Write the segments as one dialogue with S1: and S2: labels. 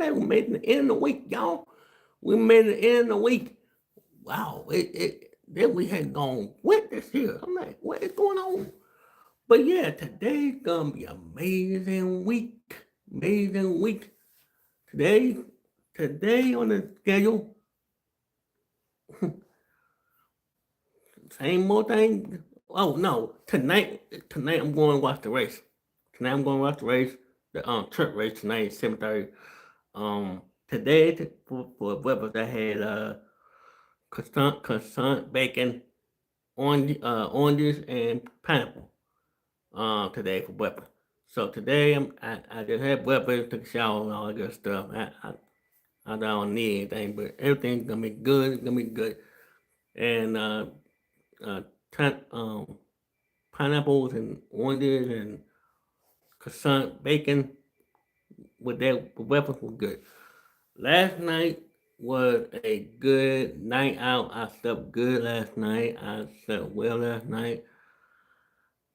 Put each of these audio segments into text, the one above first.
S1: Sunday. We made it to the end of the week, y'all. We made it in the week. Wow, then we had gone went this year. I'm like, what is going on? But yeah, today's gonna be amazing week. Amazing week. Today, today on the schedule, same old thing. Oh no, tonight I'm going to watch the race. Tonight I'm going to watch the race, the truck race tonight, 7:30. Today for breakfast I had croissant, bacon, oranges and pineapple. Today for breakfast. So today I just had breakfast, took a shower and all that good stuff. I don't need anything, but everything's gonna be good. It's gonna be good. And uh, ton, pineapples and oranges and croissant bacon with that breakfast was good. Last night was a good night out. I slept good last night. I slept well last night.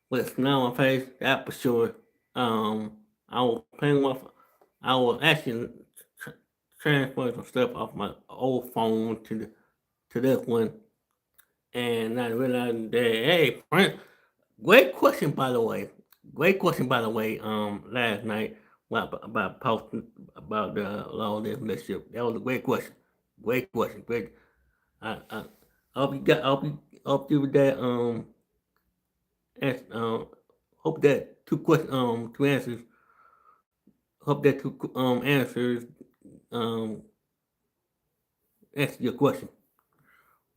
S1: With snow on my face, that for sure. I was playing with, I was actually tr- transferring some stuff off my old phone to this one, and I realized that hey, Frank, great question by the way, great question by the way. Last night about posting about the long distance relationship, that was a great question, great question, great. I hope you got, hope you with that hope that two answers. Hope that two answers um answer your question.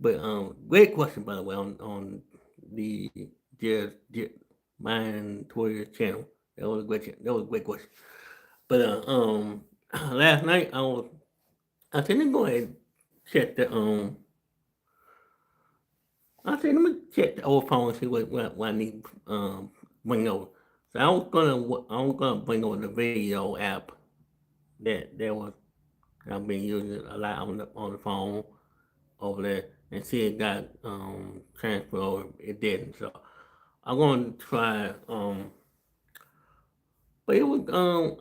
S1: But great question by the way on the just mine and Tori's channel. That was a that was a great question. But last night I said let me go ahead and check the I said let me check the old phone and see what I need bring over. So I was gonna bring over the video app that was I've been using a lot on the phone over there and see it got transferred over. It didn't. So I'm gonna try but it was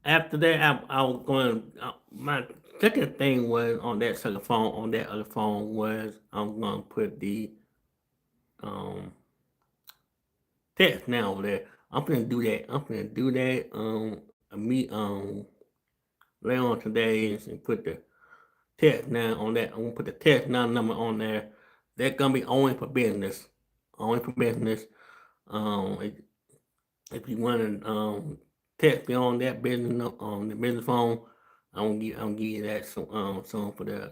S1: after that I was going my second thing was on that second phone on that other phone was I'm gonna put the um text now over there. I'm gonna do that. I'm gonna do that me later on today and put the text now on that. I'm gonna put the text now number on there. That's gonna be only for business. Only for business. If, you want to text me on that business on the business phone, I'm gonna give you that some for the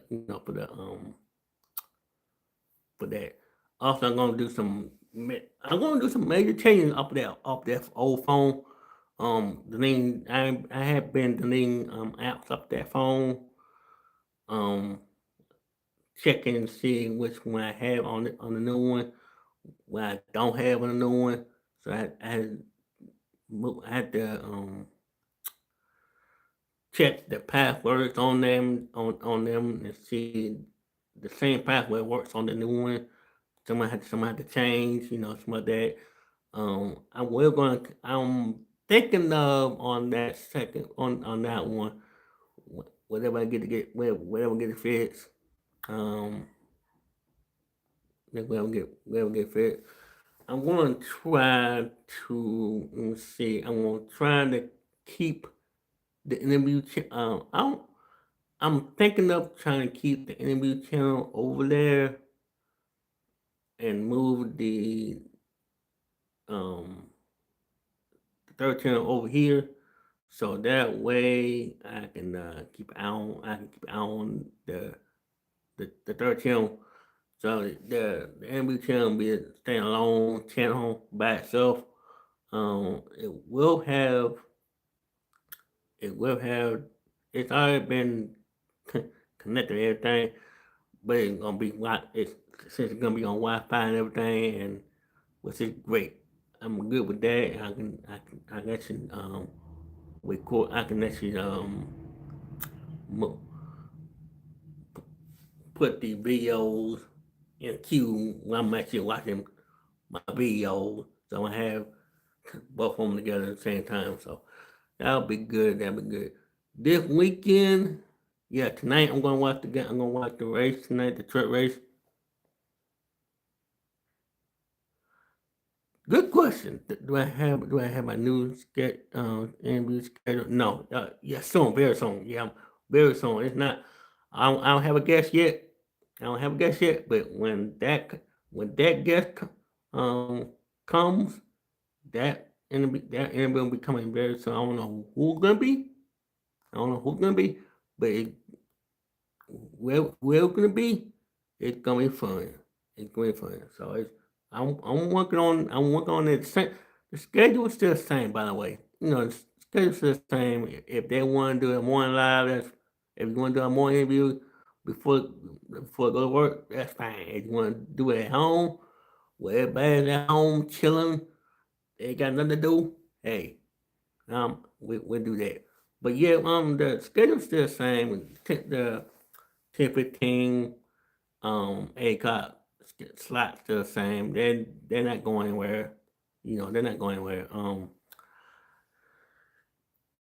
S1: for that. Also, I'm gonna do some major changes off that old phone. Deleting I have been deleting apps off that phone. Um, checking and seeing which one I have on the new one, what I don't have on the new one. So I had to check the passwords on them and see the same password works on the new one. Someone had to change, some of that. I'm thinking of on that second on that one, whatever I get to get whatever get it fixed. Um, whatever get fixed. I'm going to try to let me see. I'm going to try to keep the interview. I'm thinking of trying to keep the interview channel over there and move um the third channel over here, so that way I can keep on. I can keep on the third channel. So the interview channel will be a standalone channel by itself. It will have it will have it's already been connected to everything, but it's gonna be it's since it's gonna be on Wi-Fi and everything, and which is great. I'm good with that. I can actually record. I can actually put the videos in queue when I'm actually watching my videos. So I have both of them together at the same time. So that'll be good. That'll be good. this weekend, yeah, tonight I'm gonna watch the game. I'm gonna watch the race tonight, the truck race. Good question. Do I have my new interview schedule? No. Yeah, soon, very soon. Yeah, very soon. It's not. I don't have a guest yet. I don't have a guest yet. But when that guest comes, that interview will be coming very soon. I don't know who's gonna be. I don't know who's gonna be, but where it's gonna be, it's gonna be fun. It's gonna be fun. So I'm working on it. The schedule is still the same, by the way. The schedule's still the same. If they want to do a morning live, if you want to do a morning interview before before I go to work, that's fine. If you want to do it at home, where everybody's at home chilling, they ain't got nothing to do. Hey, we'll do that. But yeah, the schedule's still the same. The 10:15, 8 o'clock slots still the same. They're not going anywhere. They're not going anywhere.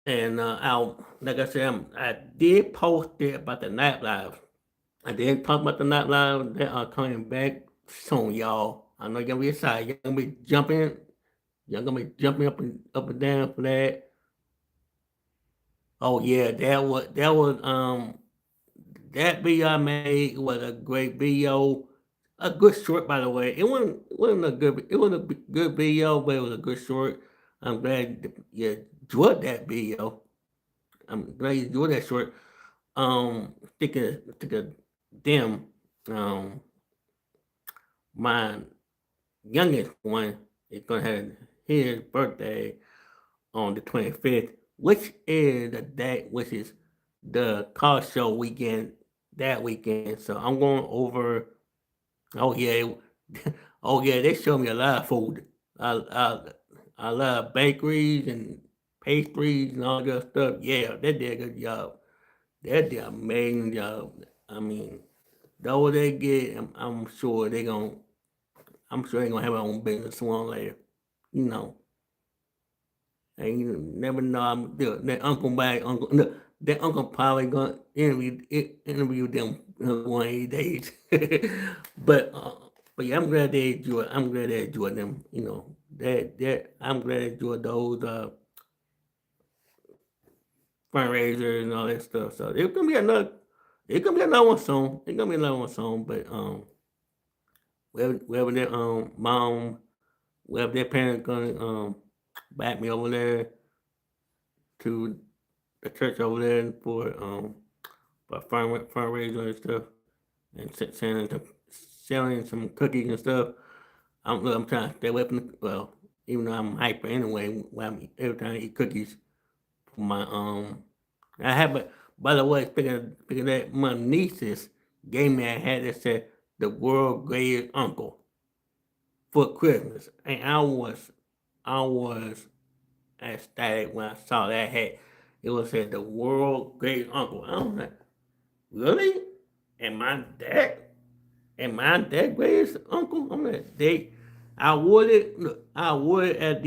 S1: And like I said, I did post it about the night live. I did talk about the night live. They are coming back soon, y'all. I know you're gonna be excited. You're gonna be jumping. You're gonna be jumping up and down for that. Oh yeah, that video I made was a great video, a good short by the way. It wasn't a good video, but it was a good short. I'm glad you enjoyed that video. I'm glad you enjoyed that short. Think of them. Um, my youngest one is gonna have his birthday on the 25th, which is the day, which is the car show weekend that weekend. So I'm going over. Oh yeah, oh yeah, they show me a lot of food. I love bakeries and pastries and all that stuff. Yeah, they did a good job. They did an amazing job. I mean, though they get, I'm sure they gonna, I'm sure they gonna have their own business sooner later. You know, and you never know. That uncle by uncle. No, that uncle probably gonna interview them one of these days. but uh, but yeah, I'm glad they enjoy. I'm glad they enjoy them. That I'm glad they enjoy those fundraisers and all that stuff. So it's gonna be another. It's gonna be another one soon. It's gonna be another one soon. But wherever their mom, wherever their parents gonna back me over there to the church over there for fundraiser and stuff, and selling some cookies and stuff. I'm trying to stay away from even though I'm hyper anyway. Every time I eat cookies for my I have a by the way, speaking of that, my nieces gave me a hat that said the world greatest uncle for Christmas, and I was ecstatic when I saw that hat. It was said the world greatest uncle. I was like, really? Am I that? Am I that greatest uncle? I'm like, I wore it. Look, I wore it at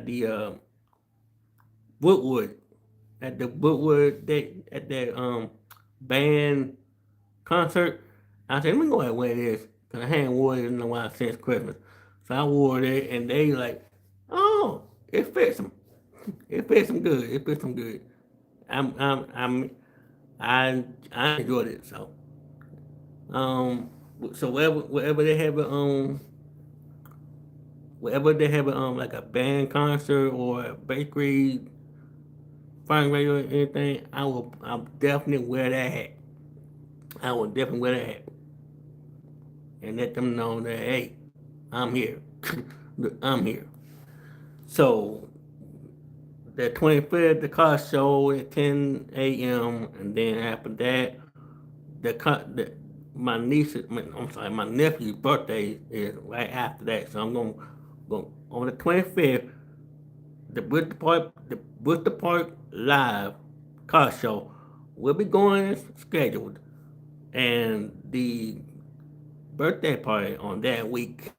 S1: the Woodwood at the Woodwood at that band concert. I said, let me go ahead and wear this because I hadn't worn it in a while since Christmas. So I wore it, and they like, oh, it fits them. It fits them good. It fits them good. I'm, I'm, I'm, I enjoyed it. Um, so wherever they have like a band concert or a bakery fundraiser or anything, I'll definitely wear that hat. I will definitely wear that hat and let them know that hey, I'm here. I'm here. So the 25th, the car show at 10 a.m. and then after that, my niece, I'm sorry, my nephew's birthday is right after that. So I'm gonna go on the 25th. The Bristol Park Live car show will be going as scheduled, and the birthday party on that week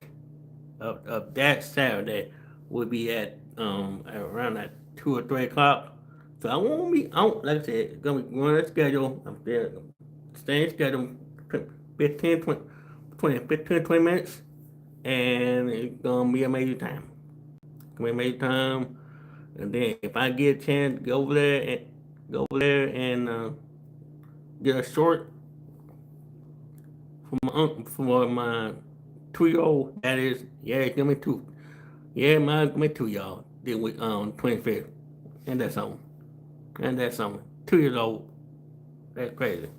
S1: of that Saturday will be at around at 2 or 3 o'clock. So I won't be out, like I said, it's gonna be going on schedule. I'm still staying schedule 15, 20 minutes, and it's gonna be a major time. It's gonna be a major time. And then if I get a chance to go over there and get a short for my 2 year old, that is, yeah, it's gonna be two. Yeah, my gonna be two, y'all. Then we 25th. And that's something. And that's something. 2 years old. That's crazy.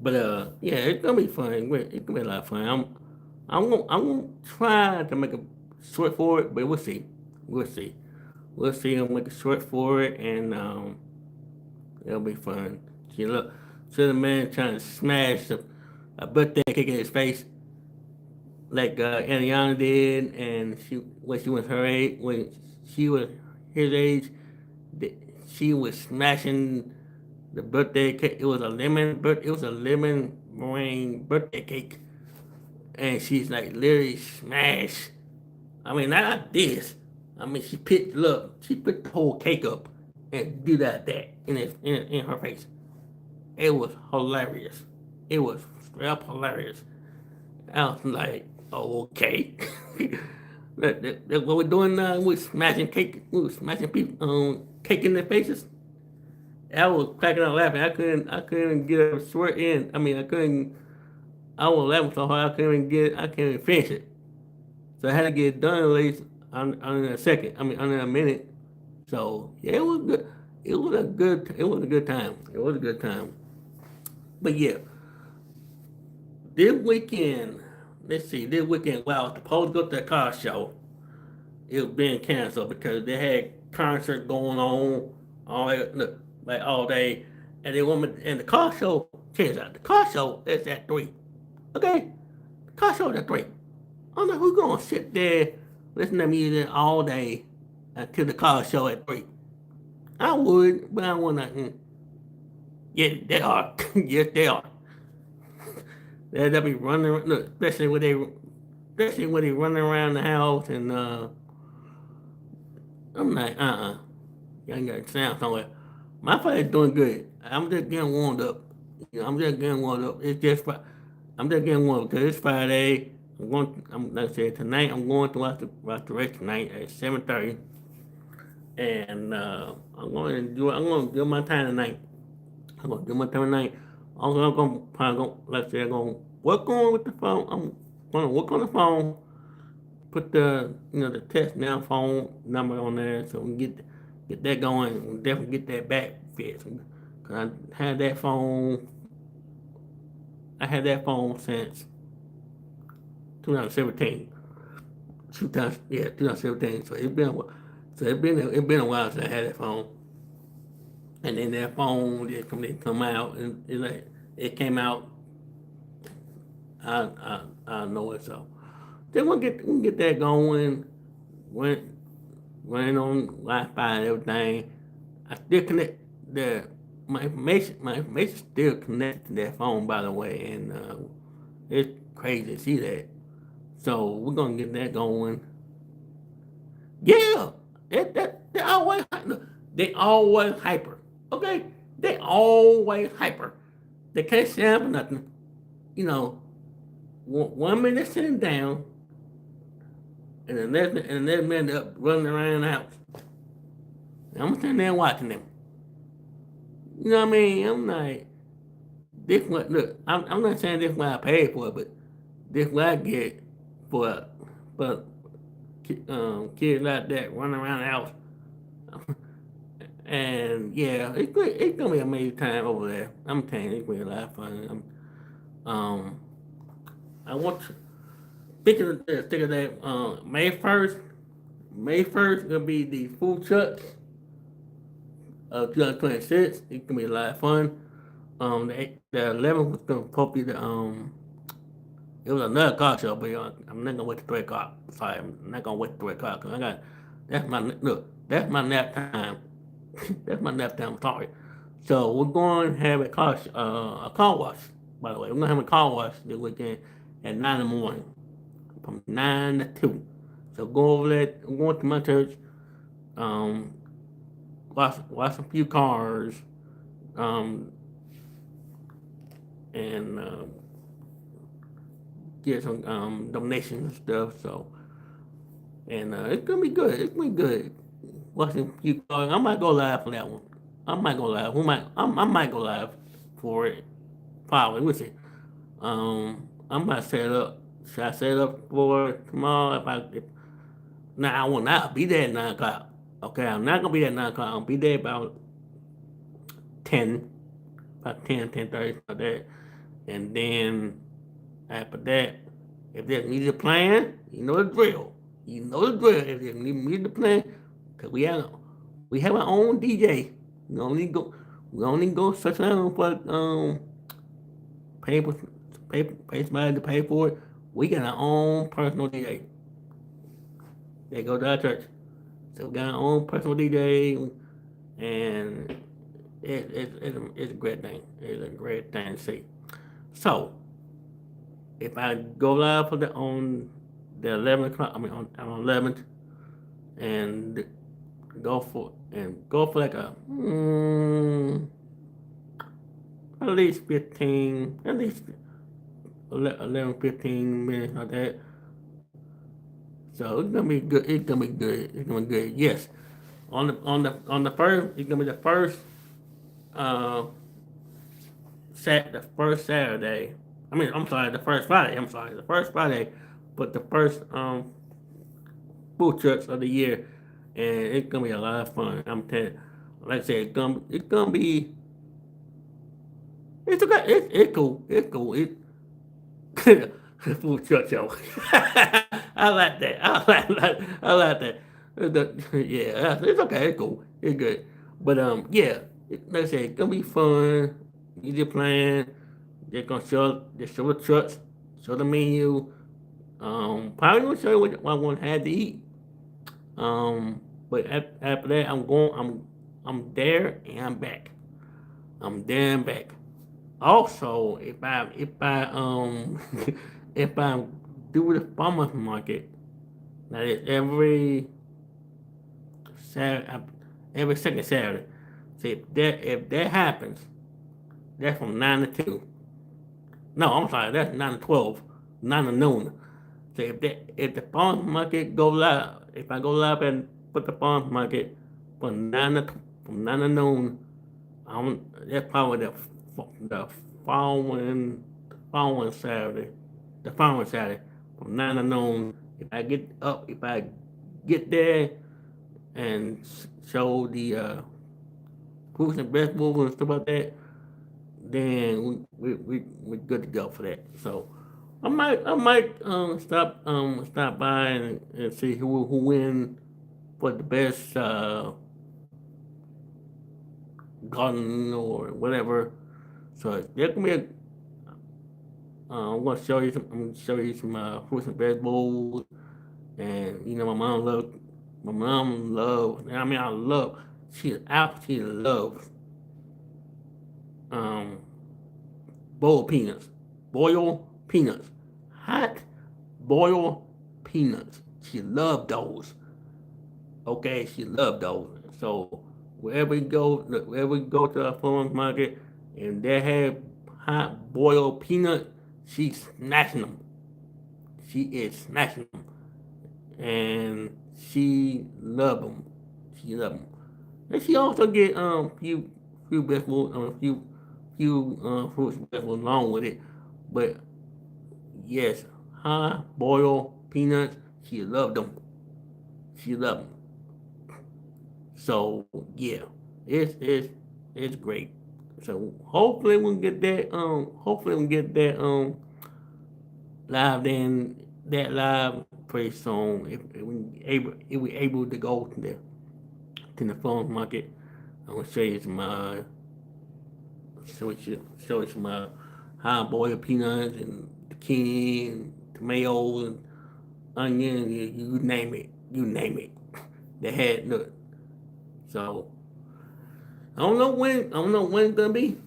S1: But yeah, it's gonna be fun. It's gonna be a lot of fun. I'm gonna try to make a short for it, but we'll see. We'll see. We'll see. I'll make a short for it, and it'll be fun. See, look, see the man trying to smash a birthday cake in his face, like Ariana did, and when she was her age, when she was his age, she was smashing the birthday cake. It was a lemon meringue birthday cake, and she's like literally smashed. I mean, not this. I mean, she put the whole cake up and do that in her face. It was hilarious. It was straight up hilarious. I was like, oh, okay. That's what we're doing now. We're smashing cake. We were smashing people cake in their faces. I was cracking up laughing. I couldn't get a swear in. I mean, I couldn't. I was laughing so hard I couldn't even finish it. So I had to get it done at least under a second. I mean, under a minute. So yeah, it was good. It was a good time. It was a good time. But yeah, this weekend. Let's see. This weekend, well, I was supposed to go to the car show. It was being canceled because they had concert going on all day, and they want me. And the car show, check this out. The car show is at 3. Okay, the car show is at 3. I'm like, who's gonna sit there listen to music all day until the car show at 3? I would, but I wanna. Yeah, they are. Yes, they are. They'll be running. Look, especially when they running around the house, and I'm like, y'all got to sound somewhere. My fight is doing good. I'm just getting warmed up. I'm just getting warmed up. I'm just getting warmed up because it's Friday. Like I said, tonight I'm going to watch the race tonight at 7:30, and I'm going to do my time tonight. I'm going to do my time tonight. Also, I'm going to probably like I said, I'm going to work on with the phone. I'm going to work on the phone. Put the test now phone number on there so we can get that going. We'll definitely get that back fixed. Cause I had that phone since 2017. 2017. So it's been a while since I had that phone. And then that phone did come out, and it came out. I know it. So then we'll get that going. Went running on Wi-Fi and everything. I still connect my information still connected to that phone, by the way, and it's crazy to see that. So we're gonna get that going. Yeah, they always they always hyper. Okay, they always hyper. They can't stand for nothing. You know, 1 minute sitting down, and the next minute up running around the house. And I'm sitting there watching them. You know what I mean? I'm like, this what look. I'm not saying this what I paid for, but this what I get for for kids like that running around the house. And yeah, it's gonna be a amazing time over there. I'm telling you, it's gonna be a lot of fun. Um, I want to think of that. May 1st will be the food truck of 2026. It's gonna be a lot of fun. The 11th was gonna probably be it was another car show, but I'm not gonna wait to 3 o'clock. Sorry, I'm not gonna wait to 3 o'clock because that's my nap time. That's my nap time. Sorry. So we're going to have a car wash. By the way, we're gonna have a car wash this weekend at 9 in the morning, from 9 to 2. So go over there. I'm going to my church. Um, wash a few cars, um, and get some donations and stuff. So, and it's gonna be good. It's gonna be good. Watching a few cars. I might go live for that one. I might go live. I might go live for it. Probably. We'll see. I might set it up. Should I set it up for tomorrow? If now I will not be there at 9 o'clock. Okay, I'm not gonna be there at 9 o'clock. I'll be there about 10, about 10:30, about that. And then after that, if there's needed a plan, you know the drill. You know the drill. If there's needed a plan, cause we have our own DJ. We only go we only go search around for pay pay somebody to pay for it. We got our own personal DJ. They go to our church. So we got our own personal DJ, and it's a great thing. It's a great thing to see. So if I go live for the on the 11 o'clock, I mean on 11th, and go for like a at least 15, at least 11, 15 minutes like that. So it's gonna be good. It's gonna be good. It's gonna be good. Yes. On the first, it's gonna be the first uh the first Saturday. I mean, I'm sorry, the first Friday. I'm sorry, the first Friday, but the first food trucks of the year, and it's gonna be a lot of fun. I'm telling you, like I said, it's gonna be it's okay. It's cool. It's cool. Food truck show. I like that. I like that. Yeah, it's okay. It's cool. It's good. But yeah, like I said, it's gonna be fun. Easy plan. They're gonna show the trucks, show the menu. Probably gonna show you what I want to have to eat. But after that, I'm there and I'm back. I'm there and back. Also, if I do the farmers market, that is Saturday, every second Saturday. So if that happens, that's from 9 to 2. No, I'm sorry, that's 9 to 12, 9 to noon. So if the farmers market go live, if I go live and put the farmers market from 9 to noon, that's probably the following following Saturday, the following Saturday from 9 to noon. If I get there and show the fruits and vegetables and stuff like that, then we're good to go for that. So I might stop by and see who win for the best garden or whatever. So there can be I'm gonna show you some. I'm gonna show you some fruits and vegetables, and My mom love. I mean, I love. She loves um boiled peanuts. Boiled peanuts. Hot boiled peanuts. She loved those. Okay, she loved those. So wherever we go to the farmers market, and they have hot boiled peanut, she's snatching them. She is snatching them, and she loved them. She loved them, and she also get few vegetables, few fruits and vegetables along with it. But yes, hot boiled peanuts, she loved them. She loved them. So yeah, it's great. So hopefully we can get that live then that live pretty soon if we able to go to the farmers market. I'm gonna show you some show you some hard boiled peanuts and zucchini and tomatoes and onions, you name it. You name it. They had look. So I don't know when it's gonna be.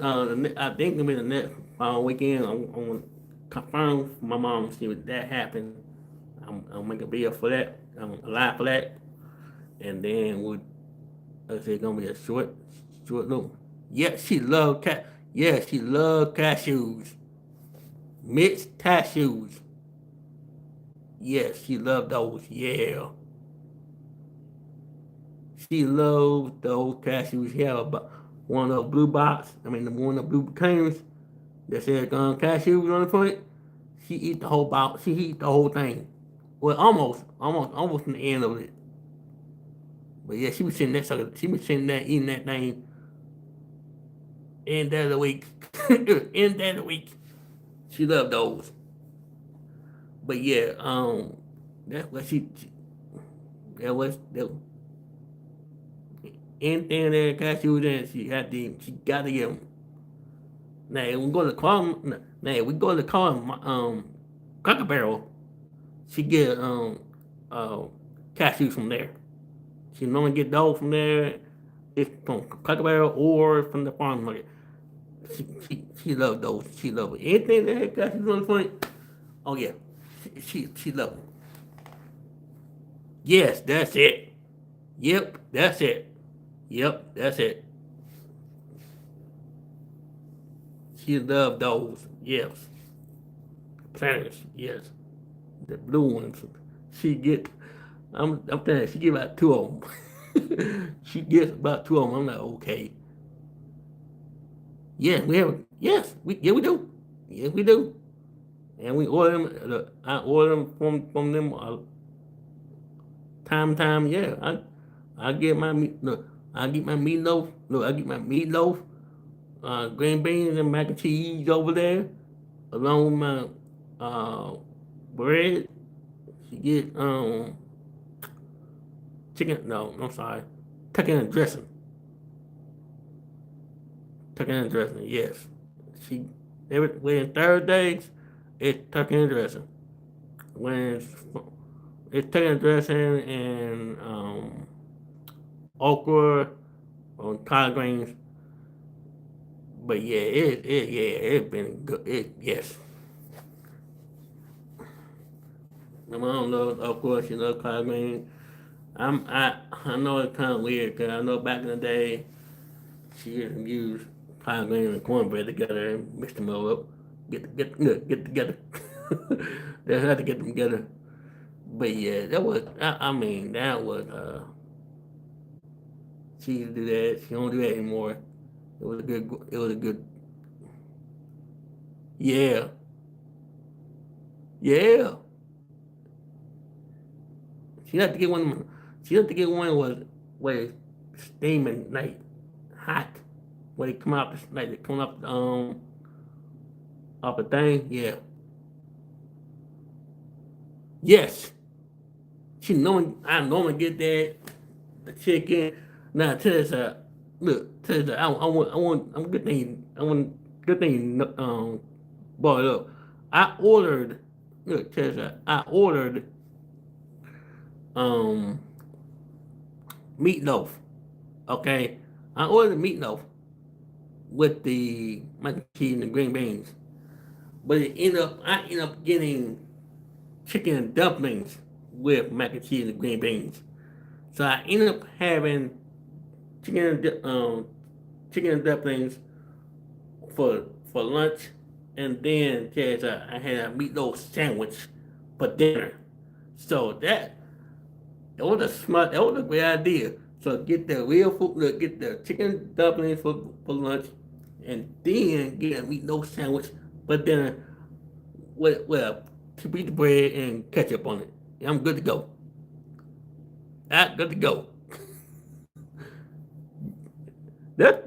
S1: I think it'll be the next following weekend. I'm gonna confirm with my mom see if that happens. I'm make a video for that. I'm alive for that, and then Like I said, it's gonna be a short little. Yeah, she love cat. Yeah, she love cashews, mixed cashews. Yes, she love those. Yeah, she loves those cashews. She have one of those blue box. I mean, the one of the blue containers that says cashews on the front. She eat the whole box. She eat the whole thing. Well, almost in the end of it. But yeah, she was sitting there. She was sitting there eating that thing in that of the week. In that of the week. She loved those. But yeah, that's what that was that anything that got you in, she got to get them. Now we go to call now we go to call Cracker Barrel. She get uh cashews from there. She normally get those from there. It's from Cracker Barrel or from the farm market. She loved those. She loved it. Anything that had cashews on the front. Oh yeah, she loved them. Yes, that's it. Yep, that's it. Yep, that's it. She loved those. Yes. Planners. Yes. The blue ones. She get. I'm telling you, she get about two of them. She gets about two of them. I'm like, okay. Yes, we have. Yes, we do. Yes, we do. And we order them. I order them from them time. Yeah, I get my meat. Look, I get my meatloaf. Look, I get my meatloaf, green beans and mac and cheese over there, along with my uh, bread. She get chicken. No, I'm sorry, chicken and dressing. Chicken and dressing. Yes, she when Thursdays it's chicken and dressing. When it's chicken and dressing and okra on collard greens. But yeah, it's been good. Yes. My mom loves okra. She loves collard greens. I know it's kind of weird because I know back in the day she used to use collard greens and cornbread together and mix them all up, get together. They had to get them together. But yeah, that was I mean that was she used to do that. She don't do that anymore. It was a good. It was a good. Yeah, yeah. She had to get one. She had to get one was steaming like hot. When they come out like they come up off the thing. Yeah. Yes. She knowing I normally get that the chicken. Now Teresa, look Teresa, I'm good thing I want good thing brought it up. I ordered look Teresa, I ordered um meatloaf. Okay, I ordered meatloaf with the mac and cheese and the green beans, but I ended up getting chicken dumplings with mac and cheese and green beans. So I ended up having chicken chicken dumplings for lunch, and then I had a meatloaf sandwich for dinner. So that was a smart, that was a great idea. So get the real food, get the chicken dumplings for lunch, and then get a meatloaf sandwich for dinner with a piece of bread and ketchup on it. And I'm good to go. I'm good to go. That's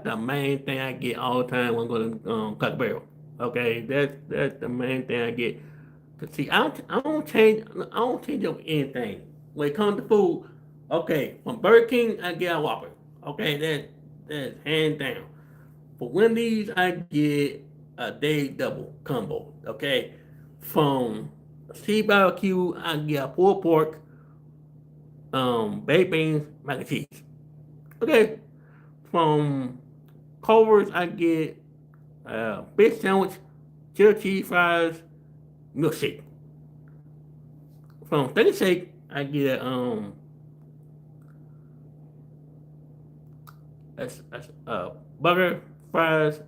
S1: the main thing I get all the time when I go to Cracker Barrel. Okay, that's the main thing I get. Cause see, I don't change up anything when it comes to food. Okay, from Burger King I get a Whopper. Okay, that's hands down. For Wendy's I get a day double combo. Okay, from Sea Barbecue I get a pulled pork, baked beans, mac and cheese. Okay, from Culver's, I get fish sandwich, chili cheese fries, milkshake. From Steak and Shake, I get burger, fries,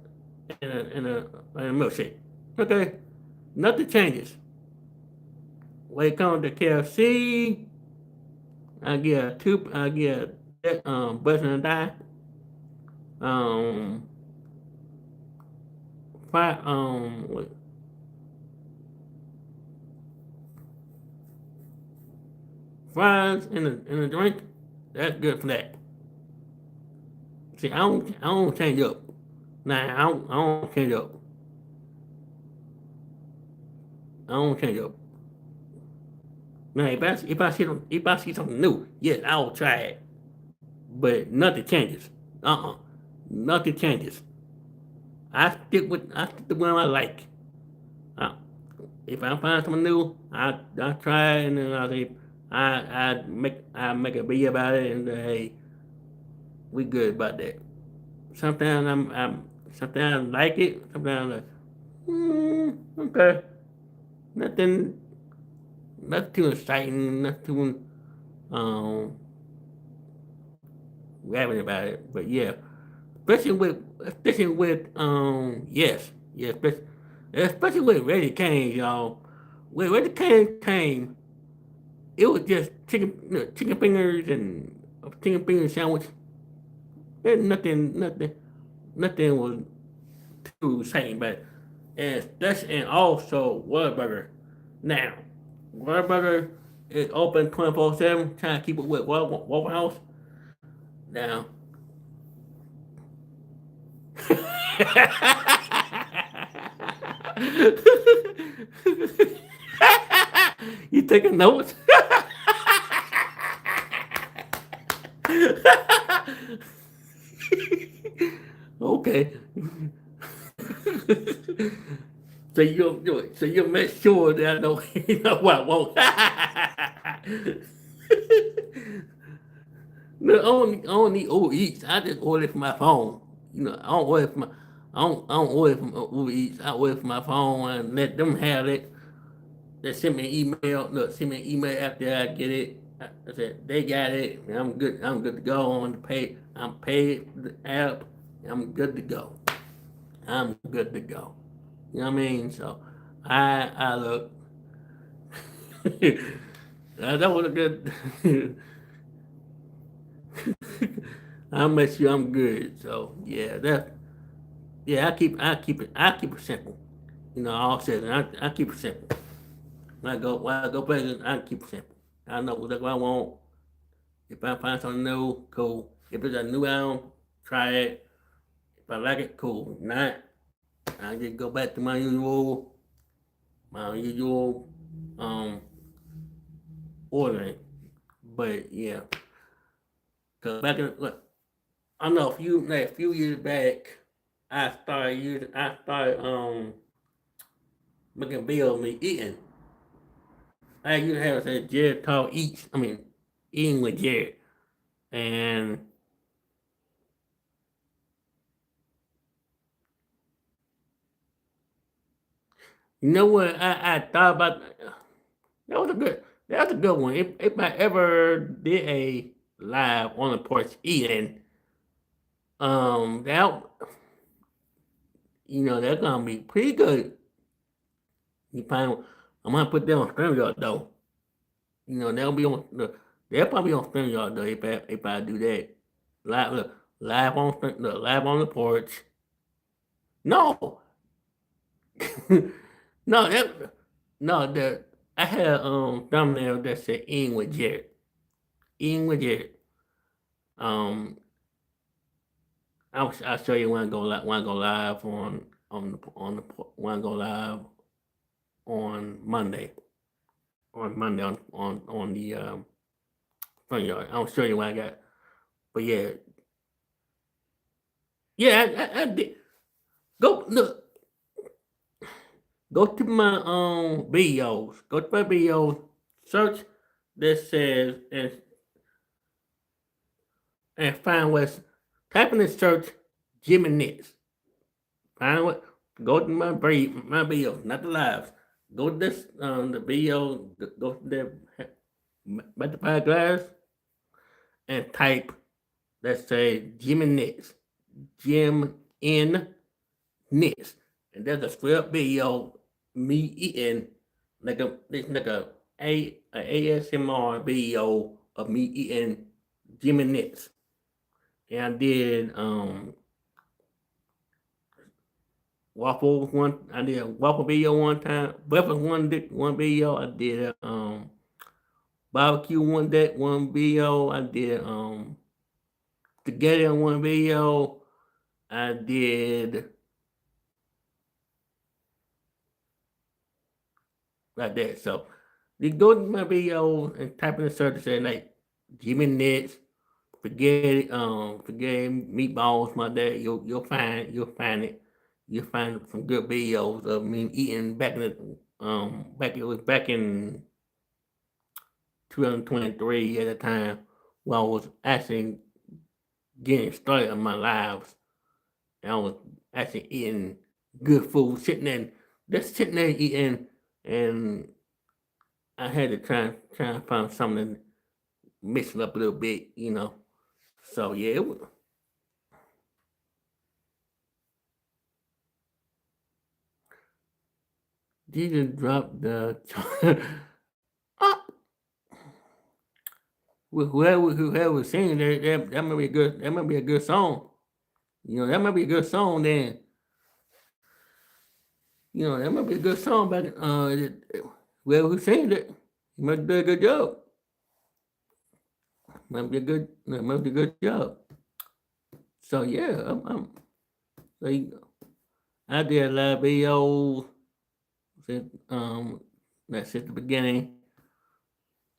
S1: and a milkshake. Okay, nothing changes. When it comes to KFC, I get breast and thigh, um, fry, fries and a drink. That's good for that. See, I don't change up. Nah, I don't change up. I don't change up. Now, if I see something new, yes, I'll try it. But nothing changes. Nothing changes. I stick to what I like. Uh, if I find something new, I try it and then I make a video about it and say, hey, we good about that. Sometimes sometimes I like it. Sometimes I'm like, okay, nothing nothing too exciting, nothing too um rapping about it. But yeah, especially with yes, especially with Ready Kane, y'all. When Ready Kane came, it was just chicken fingers and a chicken finger sandwich. There's nothing was too exciting about it. And also Whataburger. Now, Whataburger is open 24/7, trying to keep it with Waffle House. Now, you taking notes? Okay. So you make sure that I know, you know what I won't. No, I don't need Uber Eats. I just order it from my phone. You know, I don't order from Uber Eats. I order from my phone and let them have it. They send me an email. Look, send me an email after I get it. I said they got it. And I'm good. I'm good to go on the pay. I'm paid the app. I'm good to go. I'm good to go. You know what I mean? So I look. That was a good. I'll make sure I'm good. So yeah, I keep it simple. You know, all said I keep it simple. When I go places, I keep it simple. I know what I want. If I find something new, cool. If it's a new album, try it. If I like it, cool. If not, I just go back to my usual ordering. But yeah, cause back in look, I know a few years back, I started making videos of me eating. I used to have say Jared Talk Eats. I mean, eating with Jared, and you know what I thought about that was a good that was a good one. If I ever did a live on the porch eating, that that's gonna be pretty good. You find I'm gonna put that on StreamYard though. You know they'll probably on StreamYard though if I do that live live on the porch. No, no that no the I had a thumbnail that said eating with Jared. Eating with Jared. Um, I'll show you when I go live when I go live on Monday on the front yard. I'll show you what I got. But yeah, yeah, I did. Go look. Go to my videos. Go to my videos. Search that says and find what's type in the search Jimmy Nix. Find what go to my videos, not the lives. Go to this the video. Go to the Butterfly Glass and type let's say Jimmy Nix, Jim N Nix, and there's a straight up video me eating like a ASMR video of me eating Jimmy Nix, and I did waffles one. I did a waffle video one time. Breakfast one video. I did barbecue one video. I did spaghetti on one video. I did like that. So you go to my video and type in the search and say like Jimmy Nix, spaghetti meatballs, my dad. You'll find it. You'll find some good videos of me eating back in the back in 2023 at the time when I was actually getting started on my lives. And I was actually eating good food, sitting there eating, and I had to try and find something to mix it up a little bit. So yeah, didn't drop the. uh, whoever singing that might be a good song. That might be a good song then. That might be a good song back whoever who sings it, he must do a good job. Might be a good job. So yeah, like, I did a lot of videos since since the beginning.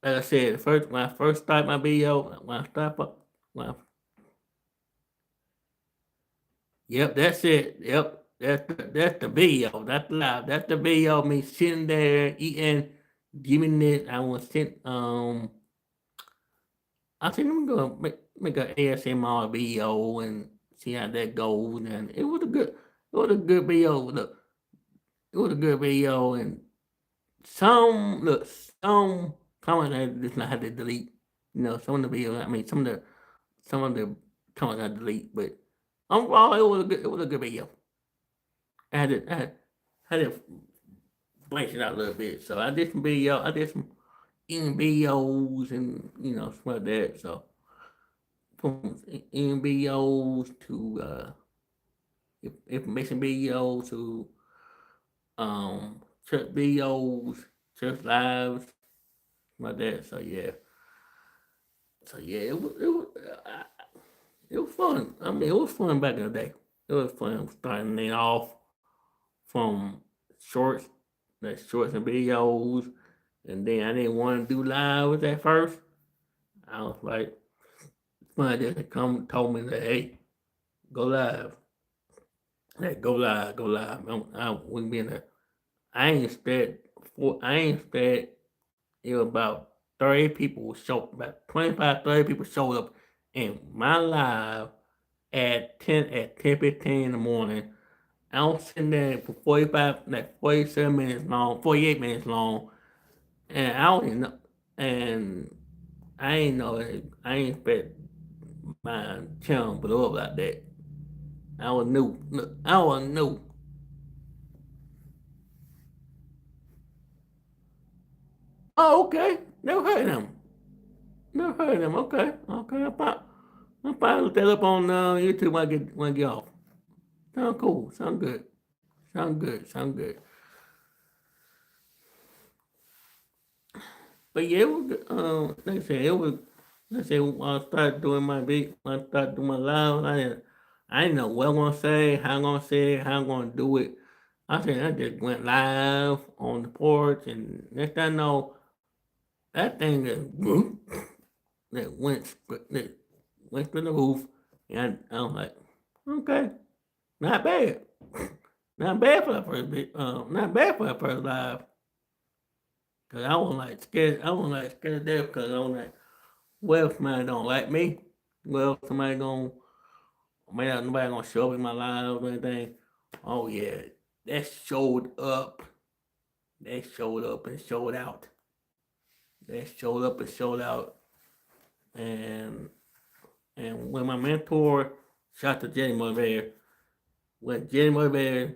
S1: Like I said, when I first started my video, yep, that's it. Yep, that's the video. That's live. That's the video of me sitting there eating, giving it. I was sitting. I think I'm gonna make an ASMR video and see how that goes. And it was a good video. Look, it was a good video, and some comments I just not had to delete. Some of the videos. I mean, some of the comments I delete, but overall, it was a good video. I had to blank it out a little bit. So I did some video. I did some eating videos and stuff like that. So from eating videos to information videos to church videos, church lives, like that. So yeah, it was fun. I mean, it was fun back in the day. It was fun starting it off from shorts, shorts and videos, and then I didn't want to do lives at first. I was like, somebody just told me that, hey, go live. Hey, go live, go live. I wouldn't be in there. I ain't expect it was about 30 people about 25, 30 people showed up in my live at 10:15 in the morning. I was sitting there for 47 minutes long, 48 minutes long, and I don't even know, and I ain't know it. I ain't expect my channel to blow up like that. I was new. Look, I was new. Oh, okay. Never heard of them. Never heard of them. Okay. Okay. I'll probably look that up on YouTube when I get off. Sound cool. Sound good. Sound good. Sound good. But yeah, it was good. Like I said, it was. Like I said, when I started doing my beat, when I started doing my live, I didn't know what I'm gonna say, how I'm gonna say it, how I'm gonna do it. I said I just went live on the porch, and next thing I know, that thing that went through the roof, and I was like, okay, not bad, not bad for the first bit, not bad for the first live. Cause I was like scared. I was like scared to death because I was like, well, if somebody don't like me, well, somebody gonna, maybe nobody gonna show up in my live or anything. Oh yeah, that showed up. That showed up and showed out. That showed up and showed out. And And when my mentor, shout out to Jenny Motivator, when Jenny Motivator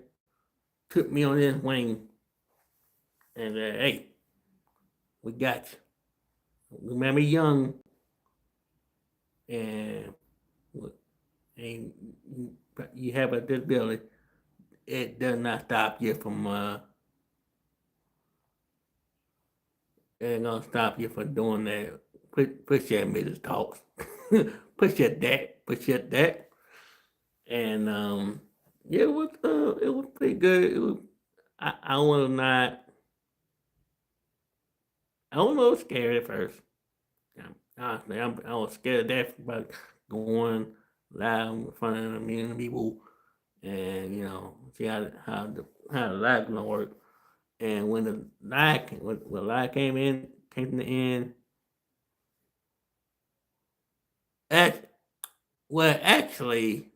S1: took me on his wing and said, hey, we got you. Remember young and, and you have a disability, it does not stop you from it ain't gonna stop you from doing that. Push your business talks. Push your deck. Push your deck. And yeah, it was pretty good. It was I was not I was a little scared at first. Honestly, I was scared of that about going live in front of a million people and see how the live gonna work. And when the live came to the end, act, well actually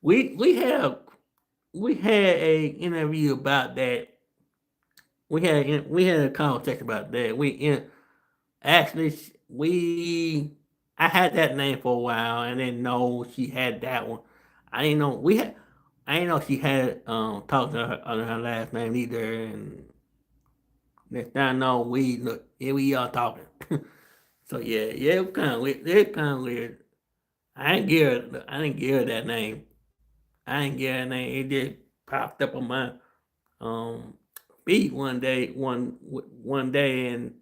S1: we we had a interview about that. We had a conversation about that. Actually we I had that name for a while and didn't know she had that one. I didn't know we had I didn't know she had talked to her under her last name either. And next time I know we look here we are talking. So yeah, it was kind of weird. It was kind of weird. I didn't give her that name. I didn't give her that name. It just popped up on my um feed one day, and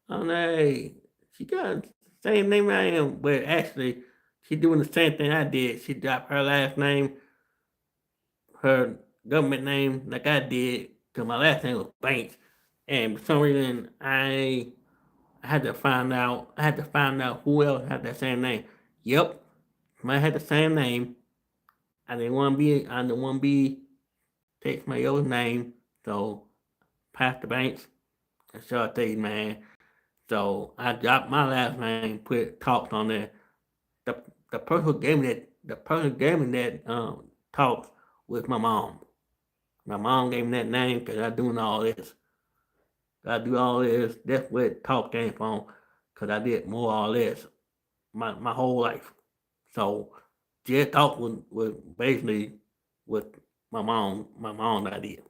S1: I'm like, hey, she got the same name I am, but actually she doing the same thing I did. She dropped her last name, her government name, like I did, because my last name was Banks, and for some reason I had to find out who else had that same name. Yep, I had the same name. I didn't want to be take my old name. So Pastor Banks, and so I tell you, man. So I dropped my last name, put talks on there. The the person who gave me that talks was my mom. My mom gave me that name because I doing all this. I do all this. That's where talk came from. Cause I did more all this my whole life. So just talk was basically what my mom that I did.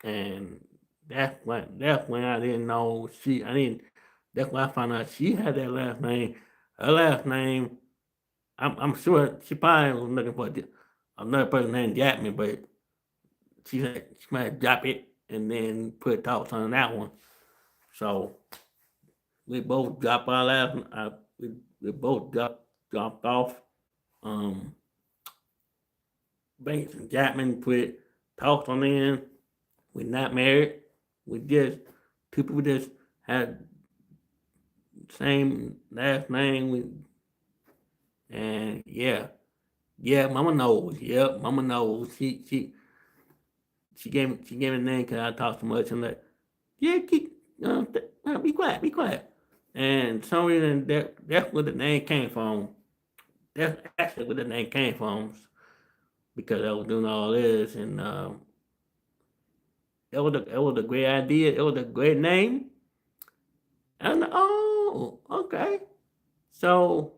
S1: And that's when I didn't know she I didn't that's when I found out she had that last name. Her last name, I'm sure she probably was looking for another person named Jackman, but she might drop it and then put thoughts on that one. So we both dropped our last. We both dropped off. Um, Banks and Jackman put talks on in. We're not married. We just two people just had same last name. And yeah, Mama knows. Yep, Mama knows. She gave me the name because I talk too much and like yeah, be quiet, be quiet. And some reason that's where the name came from. That's actually where the name came from because I was doing all this, and it was a great idea. It was a great name. And oh, okay. So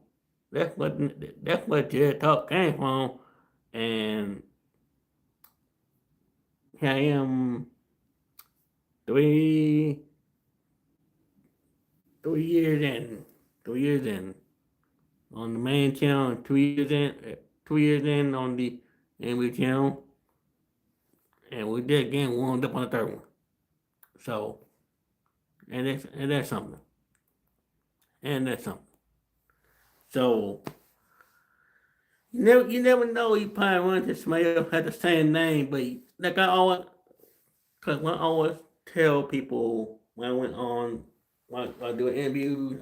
S1: that's what Jared Talk came from, and here I am three 3 years in, 3 years in on the main channel, and 2 years in on the NBA channel, and we did again warmed up on the third one. So and that's something, and that's something. So you never know. You probably run into somebody else had the same name, but like cause when I always tell people when I went on, when I do interviews,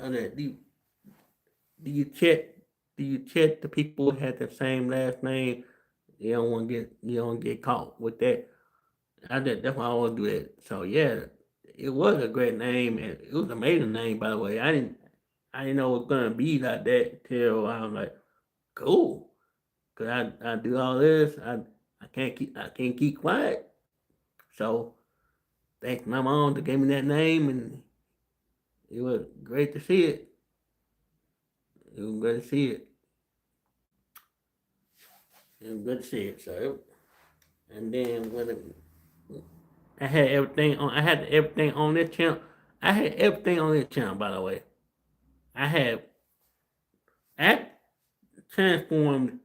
S1: do you check the people who had the same last name? You don't get caught with that. That's why I always do that. So yeah, it was a great name and it was an amazing name by the way. I didn't know it was gonna be like that till I was like, cool. Cause I do all this. I can't keep quiet. So thanks my mom that gave me that name, and it was great to see it. It was good to see it. It was good to see it. And then I had everything on, I had everything on this channel. I had everything on this channel, by the way. I had I transformed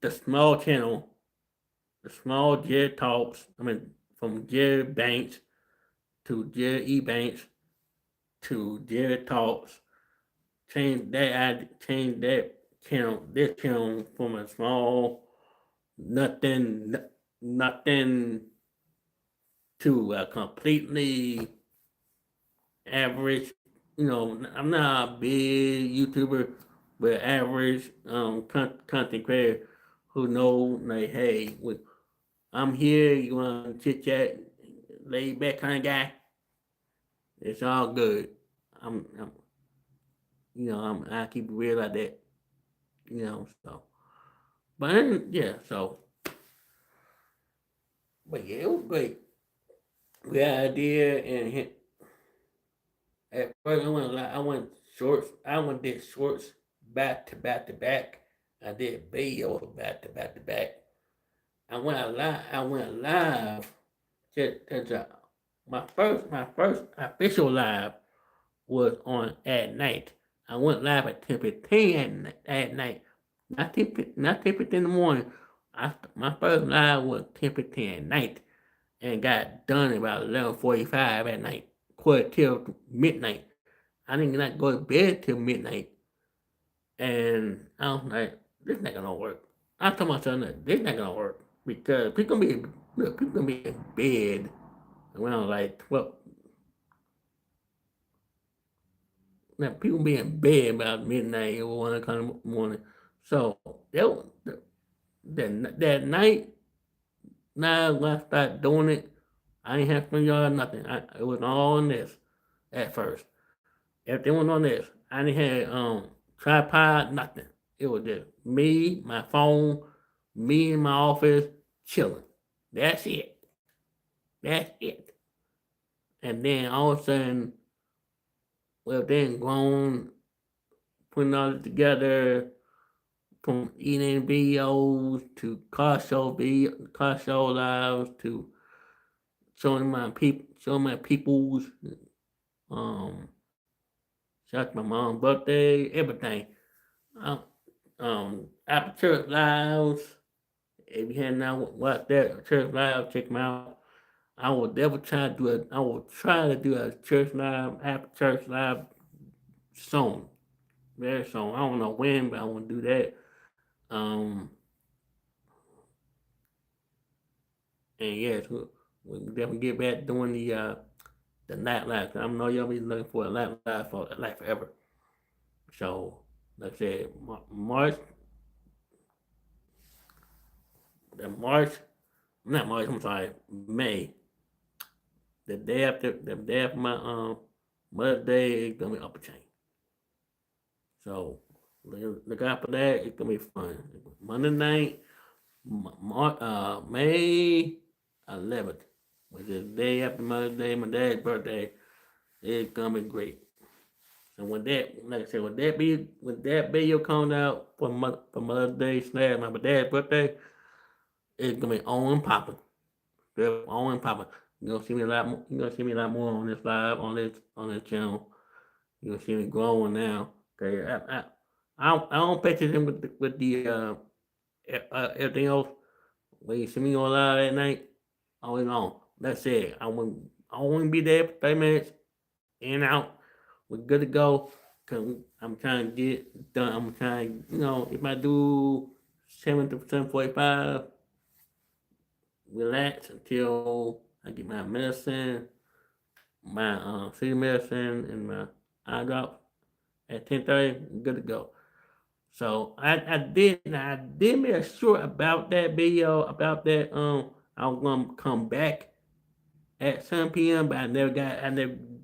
S1: the small channel, the small Jerry Talks. I mean, from Jerry Banks to Jerry E Banks to Jerry Talks. Changed that channel, this channel from a small nothing to a completely average. You know, I'm not a big YouTuber, but average content creator who know like, hey, I'm here. You want to chit chat, laid back kind of guy. It's all good. I'm I keep it real like that. So, but yeah, so, but yeah, it was great. Good idea, and at first I went shorts. Did shorts back to back to back. I did videos back to back to back. I went live. To my first official live was on at night. I went live at 10:15 at night. Not 10:15 in the morning. My first live was 10:15 at night, and got done about 11:45 at night, quarter till midnight. I didn't not go to bed till midnight, and I was like, "This not gonna work." I told myself that this not gonna work because people gonna be in bed around like 12. Now people be in bed about midnight or 1 o'clock in the morning. So that night, now when I started doing it, I ain't have to yard nothing. It was all on this at first. Everything was on this. I didn't have tripod, nothing. It was just me, my phone, me in my office, chilling. That's it. That's it. And then all of a sudden, well, then grown, putting all it together, from eating videos to car show lives to showing my peoples, um, shout my mom's birthday, everything. Um, After church lives, if you had not watched that church live, check them out. I will never try to do it. I will try to do a church live after church live soon, very soon. I don't know when, but I want to do that. Um, and yes, we'll definitely get back doing the night live. I know y'all be looking for a night live for like forever. So, like I said, March, not March. I'm sorry, May. The day after my Mother's Day, it's gonna be up a chain. So look out for that. It's gonna be fun. Monday night, May 11th, which is the day after Mother's Day, my dad's birthday. It's gonna be great. And when that, like I said, when that video comes out for Mother's Day / my dad's birthday, it's gonna be on and popping. On and popping. You're gonna see me a lot more. You're gonna see me a lot more on this live on this channel. You're gonna see me growing now. Okay, I don't picture them with the everything else. When you see me on live at night, always on. That's it. I won't be there for 30 minutes. In and out. We're good to go. Cause I'm trying to get done. I'm trying, if I do 7 to 7:45, relax until I get my medicine, my city medicine, and my eye drop at 10:30. Good to go. So I did make sure about that video about that I was gonna come back at 7 p.m. but I never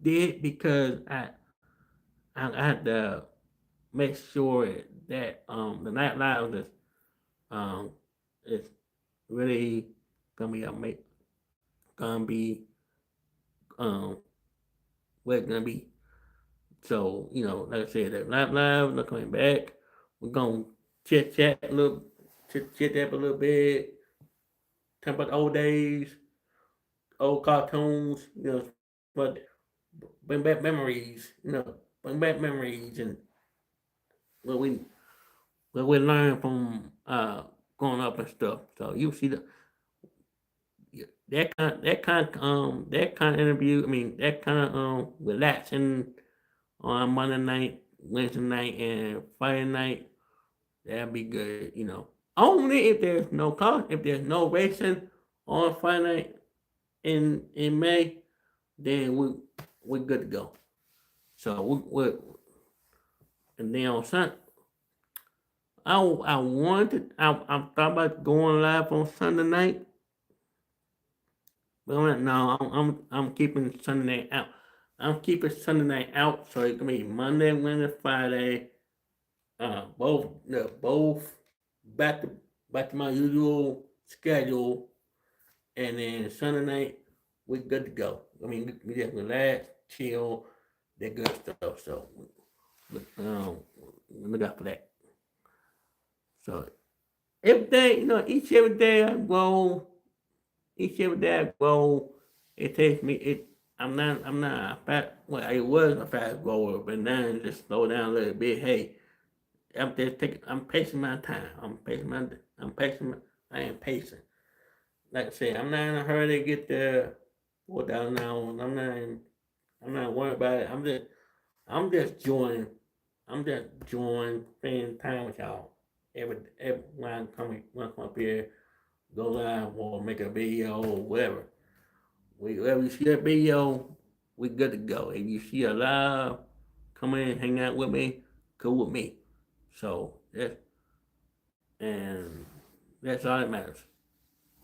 S1: did because I had to make sure that the night live um is really gonna be gonna be um what it's gonna be. So, like I said, that live, they're coming back. We're gonna chit chat a little, chit chat a little bit, talk about the old days, old cartoons, but bring back memories, bring back memories and what we what we learned from growing up and stuff. So you see that kind of interview. I mean that kind of relaxing on Monday night, Wednesday night, and Friday night. That'd be good. Only if there's no if there's no racing on Friday night in May, then we're good to go. So we and then on Sunday, I wanted I thought about going live on Sunday night, but no, I'm keeping Sunday night out. I'm keeping Sunday night out, so it can be Monday, Wednesday, Friday, both back to back to my usual schedule, and then Sunday night we good to go. I mean, we just relax, chill, that good stuff. So, look out for that. So, every day, every day I go, it takes me. I'm not a fast. Well, I was a fast grower, but now I just slow down a little bit. Hey, I'm pacing my time. I am pacing. Like I said, I'm not in a hurry to get there 4,000 hours. I'm not worried about it. I'm just enjoying. I'm just enjoying spending time with y'all. Every when I come up here, go live or make a video or whatever. Wherever you see a video, we good to go. If you see a live, come in, hang out with me, cool with me. So and that's all that matters.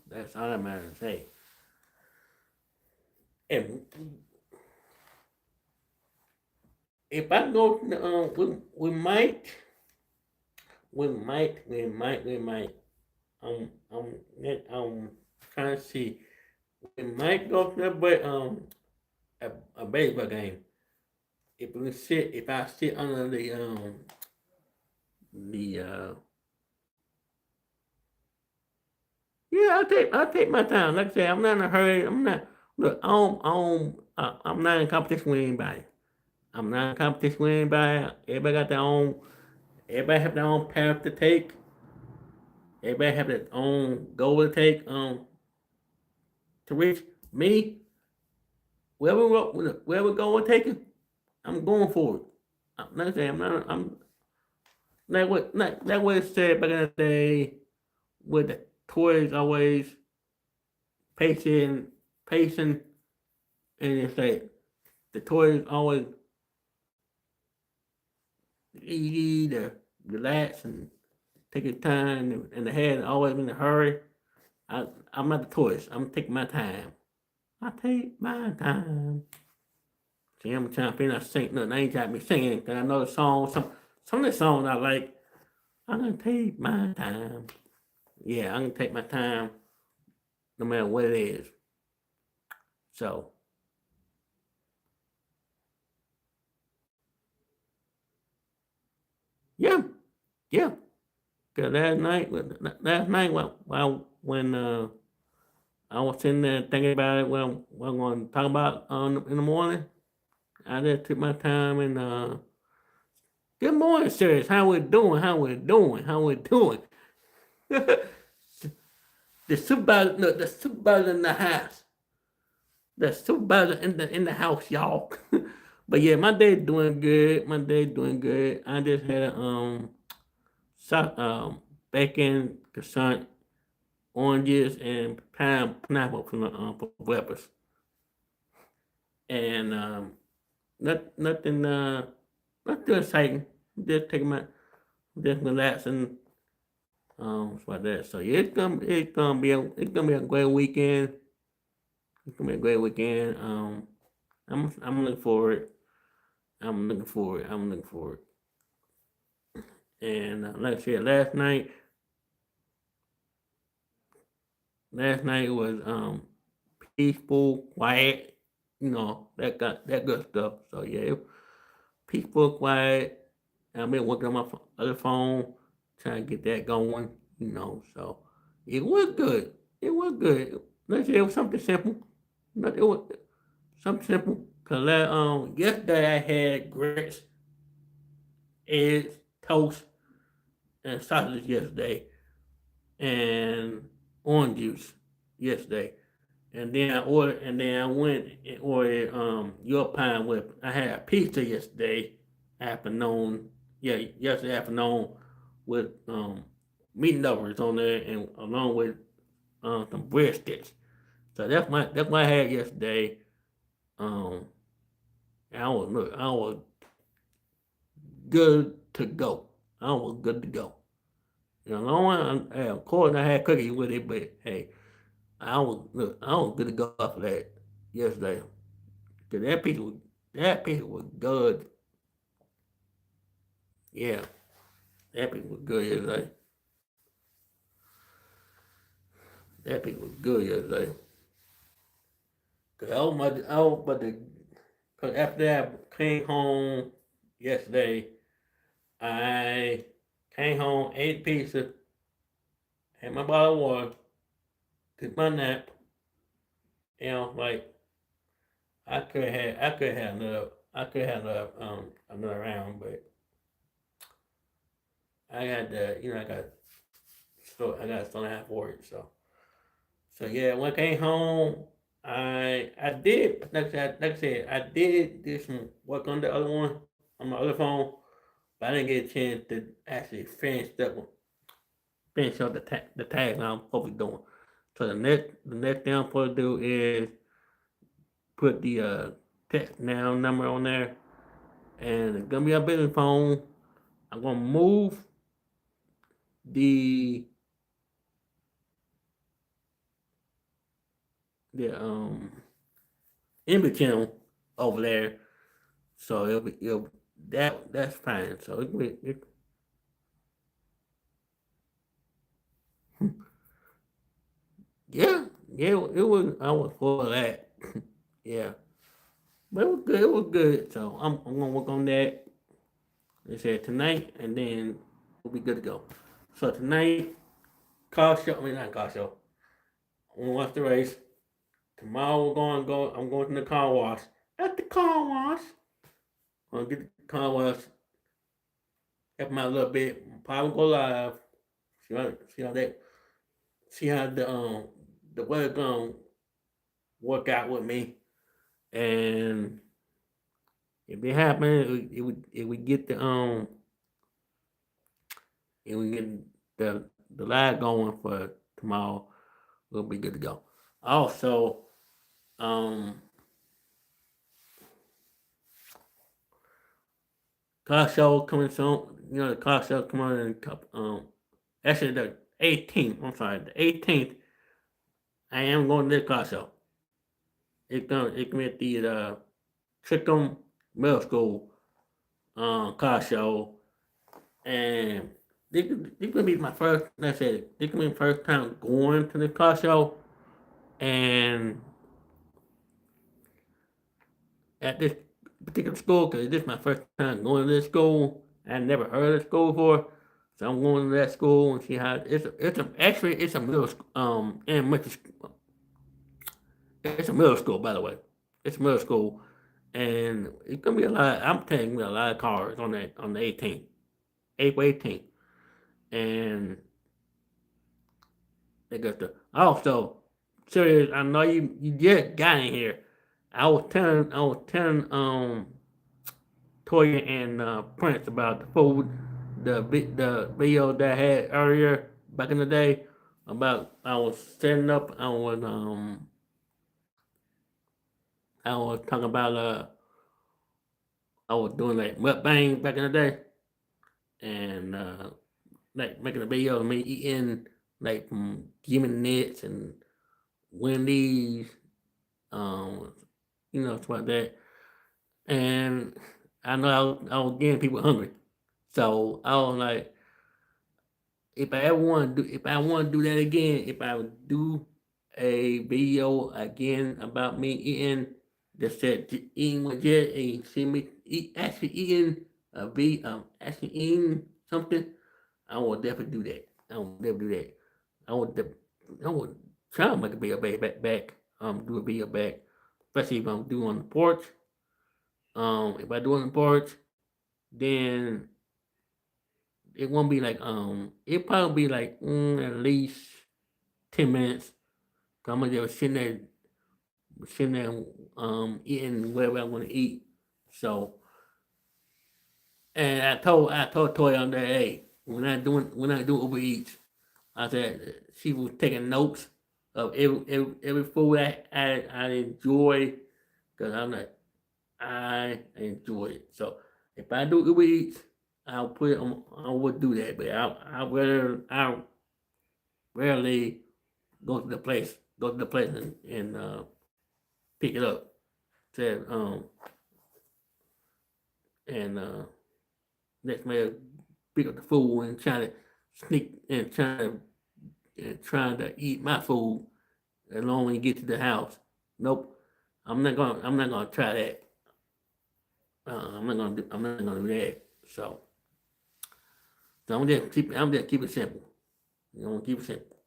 S1: That's all that matters. Hey, and if I go, we might. I'm, I'm trying to see. We might go to but a baseball game. If I sit under the yeah, I'll take my time. Like I said, I'm not in a hurry. I'm not look. I'm not in competition with anybody. I'm not in competition with anybody. Everybody got their own. Everybody have their own path to take. Everybody have their own goal to take. To reach me, wherever goal we're taking, I'm going for it. Like I say, I'm not. I'm like what it said back in the day. With the toys always pacing, pacing, and it's like the toys always easy to relax and take your time, and the head always in a hurry. I'm not the tourist. I'm taking my time. I take my time. See, I'm trying to figure out sing. No, I ain't trying to be singing because I know the song. Some of the songs I like. I'm gonna take my time. Yeah, I'm gonna take my time, no matter what it is. So yeah, yeah. Cause last night, when I was sitting there thinking about it, what I'm going to talk about in the morning, I just took my time and good morning, sirs. How we doing? How we doing? How we doing? the supervisor, look, the supervisor in the house. The supervisor in the house, y'all. But yeah, my day doing good. My day doing good. I just had a bacon, croissant, oranges, and pineapple for breakfast. And nothing nothing exciting. Just taking my just relaxing. Like that. So yeah, it's gonna be a great weekend. It's gonna be a great weekend. I'm looking forward. I'm looking forward. I'm looking forward. And like I said, last night was peaceful, quiet. That good stuff. So yeah, peaceful, quiet. I've been working on my other phone, trying to get that going, so it was good. It was good. Let's say it was something simple. It was something simple. Cause yesterday I had grits, eggs, toast, and sausage yesterday, and orange juice yesterday. And then I went and ordered your pine with. I had pizza yesterday afternoon. Yeah, yesterday afternoon with meat lovers on there, and along with some breadsticks. So that's what I had yesterday. Um, I was good to go. I was good to go. Of course I had cookies with it, but hey, I was good to go after that yesterday. Cause that pizza was good. Yeah, that pizza was good yesterday. That pizza was good yesterday. Cause cause after I came home yesterday, I came home, ate pizza, had my bottle of water, took my nap, like another round, but I got I got still half for it, so yeah, when I came home, I did like I said, I did do some work on the other one on my other phone, but I didn't get a chance to actually finish up the task I'm supposed to be doing. So the next thing I'm supposed to do is put the text now number on there, and it's gonna be a business phone. I'm gonna move the the image channel over there, so that's fine. So yeah, it was. I was for that. Yeah, but it was good. It was good. So I'm gonna work on that. They said tonight, and then we'll be good to go. So tonight, car show. I mean, not car show. I'm gonna watch the race. Tomorrow we're going to go. I'm going to the car wash. At the car wash, I'm gonna get the car wash. Help them out a little bit. Probably go live. See how that. See how the weather gonna work out with me. And if it happens, it would get if we get the live going for tomorrow, we'll be good to go. Also, um, car show coming soon. The car show coming in a couple. Actually, the 18th. I'm sorry, the 18th. I am going to the car show. It's gonna be at the Trickham Middle School car show, and this gonna be my first. Like I said, this gonna be my first time going to the car show, and at this particular school, because this is my first time going to this school. I never heard of the school before, so I'm going to that school and see how it's a middle school. It's a middle school, by the way. It's a middle school, and it's gonna be a lot. I'm telling you, a lot of cars on the 18th, April 18th, and they got the also. Serious, I know you just got in here. I was telling Toya and Prince about the food, the video that I had earlier back in the day about I was setting up. I was talking about I was doing like mukbang back in the day, and like making a video of me eating like from Jimmy Nits and Wendy's, um, stuff like that. And I know I was getting people hungry, so I was like, if I want to do that again, if I would do a video again about me eating, just said eating with Jet, and actually eating actually eating something, I will definitely do that. I will definitely do that. I would I would try to make a video back do a video back, especially if I'm doing on the porch. If I do on the porch, then it won't be like it probably be like at least 10 minutes. 'Cause I'm gonna just sitting there eating whatever I want to eat. So and I told Toy on there, hey, we're not doing Uber Eats. I said she was taking notes of every food I enjoy because I'm like I enjoy it. So if I do Uber Eats, I'll put it on. I would do that, but I rarely go to the place and pick it up. Said and next man pick up the food and try to sneak and trying to eat my food as long as you get to the house. Nope, I'm not gonna try that. I'm not gonna do that. So I'm just keep it simple. You know, keep it simple.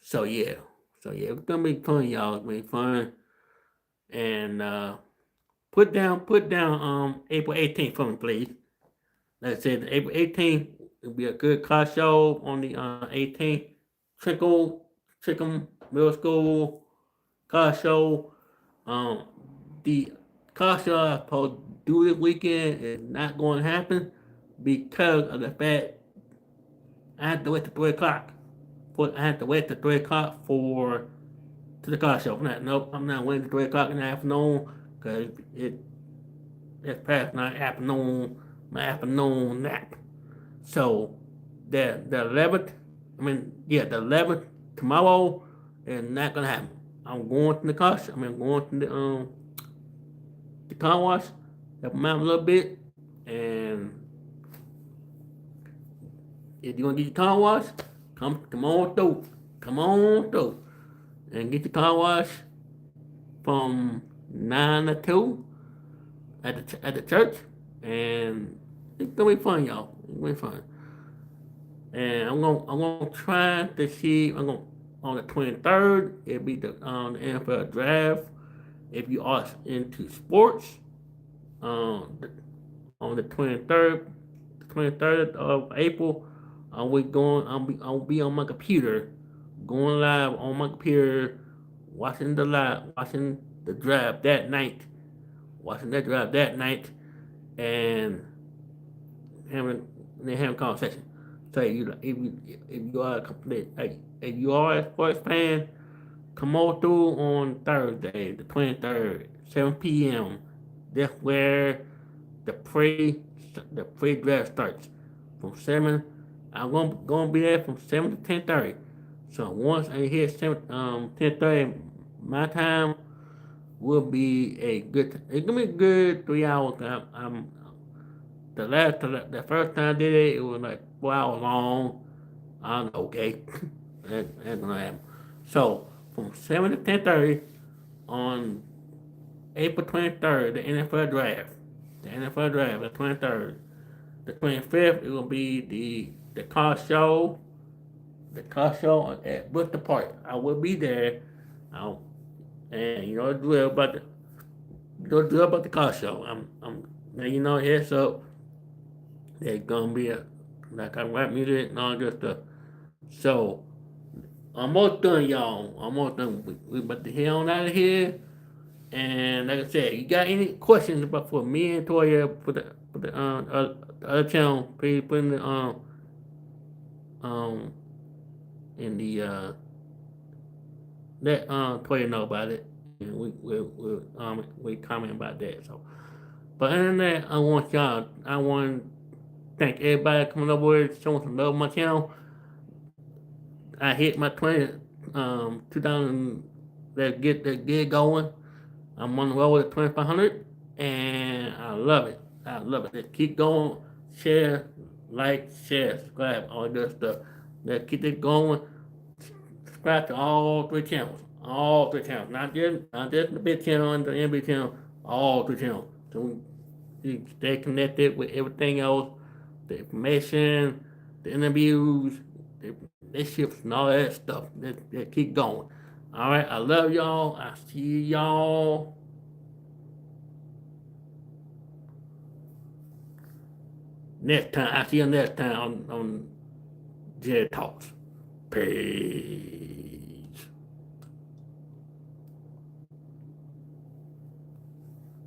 S1: So yeah, it's gonna be fun, y'all. It's gonna be fun. And put down April 18th for me, please. Like I said, April 18th will be a good car show on the 18th. Trickle Middle School car show. Um, the car show I'm supposed to do this weekend is not going to happen because of the fact I have to wait till 3 o'clock. I have to wait till 3 o'clock for to the car show. Nope, I'm not waiting till 3 o'clock in the afternoon because it's past my afternoon nap. So the 11th, the 11th tomorrow is not gonna happen. I'm going to the car. I'm going to the car wash, help them out a little bit, and if you're gonna get your car wash, come on through, and get your car wash from 9 to 2 at the church, and it's gonna be fun, y'all. It's gonna be fun. And I'm gonna try to see. I'm gonna on the 23rd. It'll be the NFL draft. If you are into sports, um, on the 23rd of April, I'll be on my computer, going live on my computer, watching the draft that night, and having having a conversation. So if you are a sports fan, come on through on Thursday, the 23rd, 7 p.m. That's where the pre the pre draft starts from 7. I'm gonna be there from 7 to 10:30. So once I hit 10:30 my time, will be a good. It's gonna be a good 3 hours. I'm the first time I did it, it was like 4 hours long. I'm okay. That's gonna happen. So from 7 to 10:30 on April 23rd, the NFL draft. The 23rd. The 25th, it will be the car show. The car show at Bristol Park. I will be there. I'll, and you know the drill about the car show. I'm letting you know heads up. There's gonna be like I rap music and all that stuff. So almost done, y'all. Almost done. We about to head on out of here. And like I said, you got any questions about for me and Toya the other channel? Please put um in the let Toya know about it, and we comment about that. So, but other than that, I want to thank everybody coming over showing some love on my channel. I hit my 2000 that get going. I'm on the road at 2,500, and I love it. I love it. Let's keep going. Share, share, subscribe, all that stuff. Let's keep it going. Subscribe to all three channels. All three channels. Not just the big channel and the NB channel. All three channels. So You stay connected with everything else, the information, the interviews, the relationships, and all that stuff. That keep going. All right, I love y'all. I see y'all next time. I see you next time on Jet Talks. Peace.